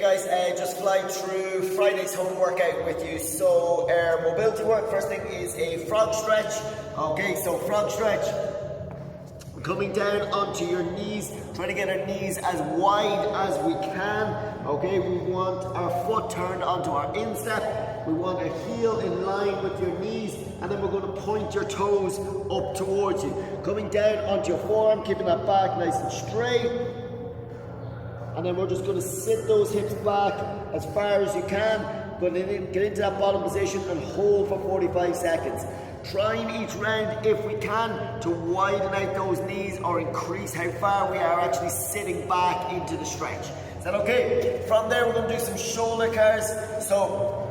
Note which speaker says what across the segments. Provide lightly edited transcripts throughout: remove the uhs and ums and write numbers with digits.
Speaker 1: guys, just fly through Friday's home workout with you. So our mobility work, first thing is a frog stretch. Okay, so frog stretch. Coming down onto your knees, trying to get our knees as wide as we can. Okay, we want our foot turned onto our instep. We want a heel in line with your knees, and then we're going to point your toes up towards you. Coming down onto your forearm, keeping that back nice and straight. And then we're just going to sit those hips back as far as you can. Get into that bottom position and hold for 45 seconds. Trying each round, if we can, to widen out those knees or increase how far we are actually sitting back into the stretch. Is that okay? From there, we're going to do some shoulder cars. So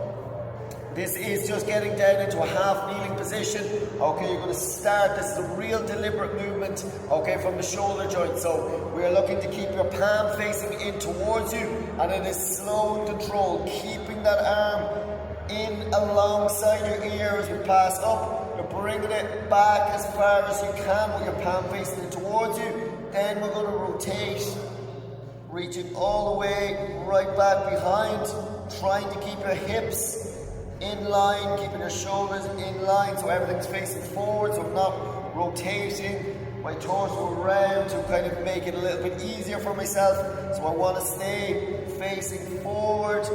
Speaker 1: this is just getting down into a half kneeling position. Okay, you're going to start. This is a real deliberate movement, okay, from the shoulder joint. So we are looking to keep your palm facing in towards you, and it is slow and controlled, keeping that arm in alongside your ear as we pass up. You're bringing it back as far as you can with your palm facing in towards you. Then we're going to rotate, reaching all the way right back behind, trying to keep your hips in line, keeping your shoulders in line so everything's facing forward, so I'm not rotating my torso around to kind of make it a little bit easier for myself. So I want to stay facing forward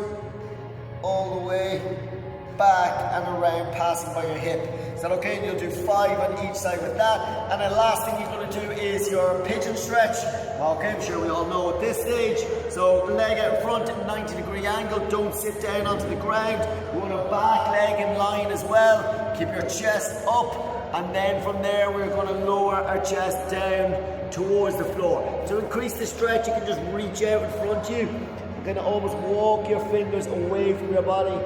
Speaker 1: all the way back and around, passing by your hip. Is that okay? And you'll do 5 on each side with that. And the last thing you're going to do is your pigeon stretch. Okay, I'm sure we all know at this stage. So leg out front at 90-degree angle. Don't sit down onto the ground. You want a back leg in line as well. Keep your chest up. And then from there, we're going to lower our chest down towards the floor. To increase the stretch, you can just reach out in front of you. You're going to almost walk your fingers away from your body.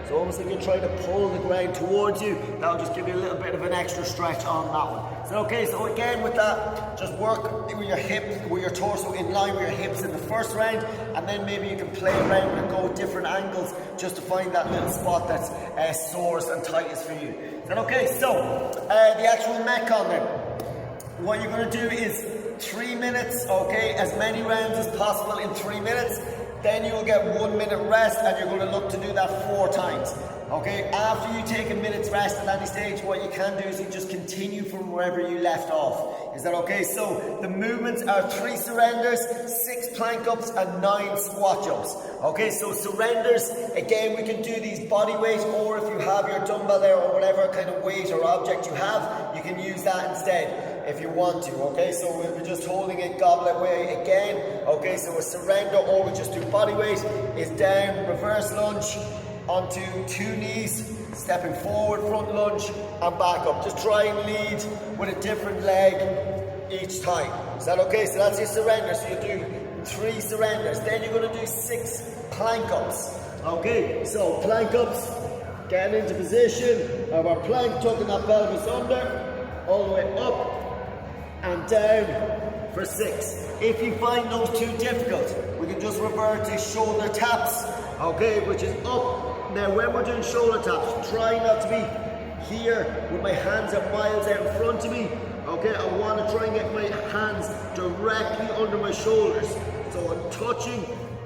Speaker 1: So almost like you're trying to pull the ground towards you. That'll just give you a little bit of an extra stretch on that one. So okay, so again with that, just work with your hip, with your torso in line with your hips in the first round, and then maybe you can play around and go different angles just to find that little spot that's sorest and tightest for you. Is that okay? So the actual Metcon then, what you're going to do is 3 minutes, okay, as many rounds as possible in 3 minutes. Then you will get 1 minute rest, and you're going to look to do that 4 times. Okay, after you take a minute's rest at any stage, what you can do is you just continue from wherever you left off. Is that okay? So the movements are 3 surrenders, 6 plank ups, and 9 squat jumps. Okay, so surrenders, again, we can do these body weight, or if you have your dumbbell there or whatever kind of weight or object you have, you can use that instead if you want to. Okay, so we'll be just holding it goblet way again. Okay, so a surrender, or we just do body weight, is down, reverse lunge onto 2 knees, stepping forward, front lunge, and back up. Just try and lead with a different leg each time. Is that okay? So that's your surrender. So you do 3 surrenders. Then you're going to do 6 plank ups. Okay, so plank ups, getting into position of our plank, tucking that pelvis under, all the way up and down for 6. If you find those too difficult, we can just revert to shoulder taps, okay, which is up. Now when we're doing shoulder taps, try not to be here with my hands at miles out in front of me. Okay, I want to try and get my hands directly under my shoulders. So I'm touching,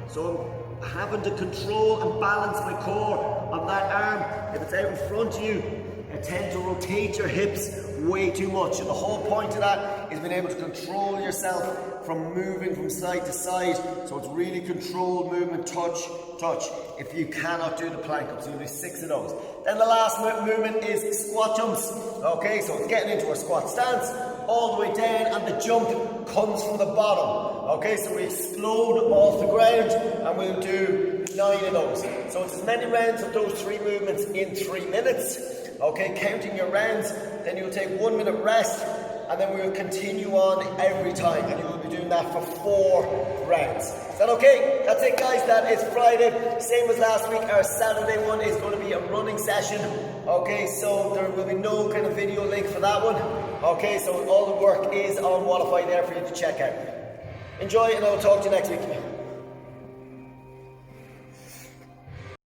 Speaker 1: so I'm having to control and balance my core on that arm. If it's out in front of you, tend to rotate your hips way too much, and the whole point of that is being able to control yourself from moving from side to side. So it's really controlled movement, touch, touch. If you cannot do the plank ups, you'll do 6 of those. Then the last movement is squat jumps. Okay, so it's getting into our squat stance all the way down, and the jump comes from the bottom. Okay, so we explode off the ground, and we'll do 9 of those. So it's as many rounds of those 3 movements in 3 minutes. Okay, counting your rounds, then you'll take 1 minute rest, and then we will continue on every time, and you will be doing that for 4 rounds. Is that okay? That's it, guys. That is Friday. Same as last week. Our Saturday one is going to be a running session. Okay, so there will be no kind of video link for that one. Okay, so all the work is on Wallify there for you to check out. Enjoy, and I'll talk to you next week.